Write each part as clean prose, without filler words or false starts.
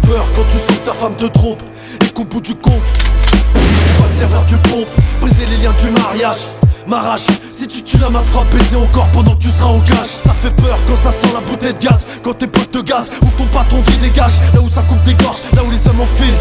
peur quand tu sens que ta femme te trompe et qu'au bout du compte tu dois te servir du pompe, briser les liens du mariage. M'arrache, si tu tues la masse fera baiser encore pendant que tu seras en cage. Ça fait peur quand ça sent la bouteille de gaz, quand tes potes te gaz ou ton patron dit dégage. Là où ça coupe des gorges, là où les hommes enfilent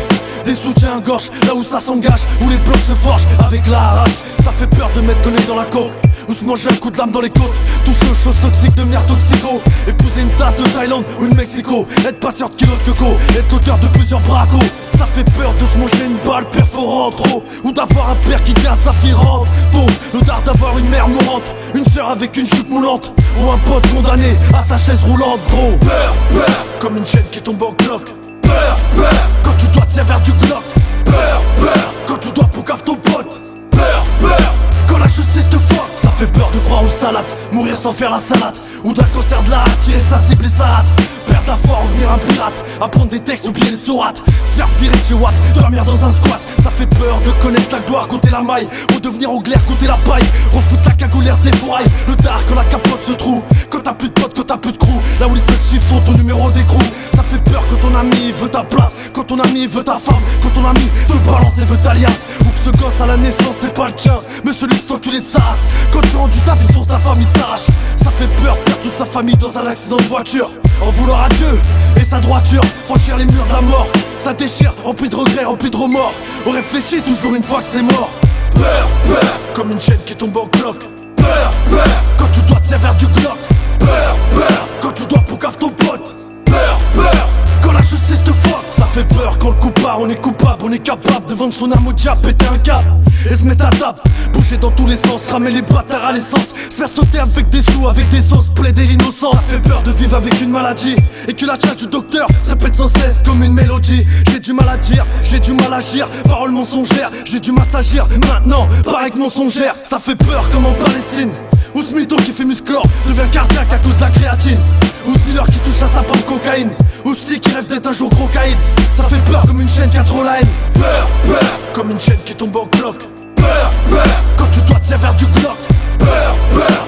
des soutiens à gauche, là où ça s'engage, où les blocs se forgent avec la hache. Ça fait peur de mettre le nez dans la coke ou se manger un coup de lame dans les côtes. Toucher aux choses toxiques, devenir toxico. Épouser une tasse de Thaïlande ou une Mexico. Être patiente kilo de coco, être l'auteur de plusieurs bracos. Ça fait peur de se manger une balle perforante trop, ou d'avoir un père qui dit à sa fille rentre tôt. L'odeur d'avoir une mère mourante, une sœur avec une jupe moulante, ou un pote condamné à sa chaise roulante. Gros peur, peur, comme une chaîne qui tombe en cloque. Peur, peur, quand tu dois te servir du Glock. Peur, peur, quand tu dois poucave ton pote. Peur, peur, quand la justice te fuck. Ça fait peur de croire aux salades, mourir sans faire la salade, ou d'un concert de la rate, tirer sa cible et sa rate. Perdre la foi, revenir un pirate, apprendre des textes, oublier les sourates, se faire virer de chez Watt, dormir dans un squat. Ça fait peur de connaître la gloire, compter la maille, redevenir au glaire, compter la paille, refoutre la cagoulaire des fourrailles. Le tard quand la capote se trouve, quand t'as plus de potes, quand t'as plus de crew, là où les seuls chiffres sont ton numéro d'écrou. Ça fait peur quand ton ami veut ta place, quand ton ami veut ta femme, quand ton ami te balance et veut ta liasse, ou que ce gosse à la naissance c'est pas le tien, mais celui de s'enculer de sa race. Quand tu rends du taf, il faut que ta famille s'arrache. Ça fait peur de perdre toute sa famille dans un accident de voiture, en vouloir à Dieu et sa droiture, franchir les murs de la mort. Ça déchire, rempli de regrets, rempli de remords. On réfléchit toujours une fois que c'est mort. Peur, peur, comme une chaîne qui tombe en cloque. Peur, peur, quand tu dois te servir du Glock. Peur, peur, quand tu dois poucave ton pote. Peur, peur, quand la justice te fuck. Ça fait peur quand le coup part, on est coupable, on est capable de vendre son âme au diable, péter un câble et se mettre à table, bouger dans tous les sens, ramer les bâtards à l'essence, se faire sauter avec des sous, avec des os, plaider l'innocence. Ça fait peur de vivre avec une maladie et que la charge du docteur se répète sans cesse comme une mélodie. J'ai du mal à dire, j'ai du mal à agir, paroles mensongères, j'ai du mal à s'agir. Maintenant, pareil que mensongère. Ça fait peur comme en Palestine, ou ce mytho qui fait musclore devient cardiaque à cause de la créatine, ou dealer qui touche à sa pomme cocaïne, ou psy qui rêve d'être un jour crocaïde. Ça fait peur comme une chaîne qui a trop la haine. Peur, peur, comme une chaîne qui tombe en cloque. Peur, peur, quand tu dois te servir du Glock. Peur, peur,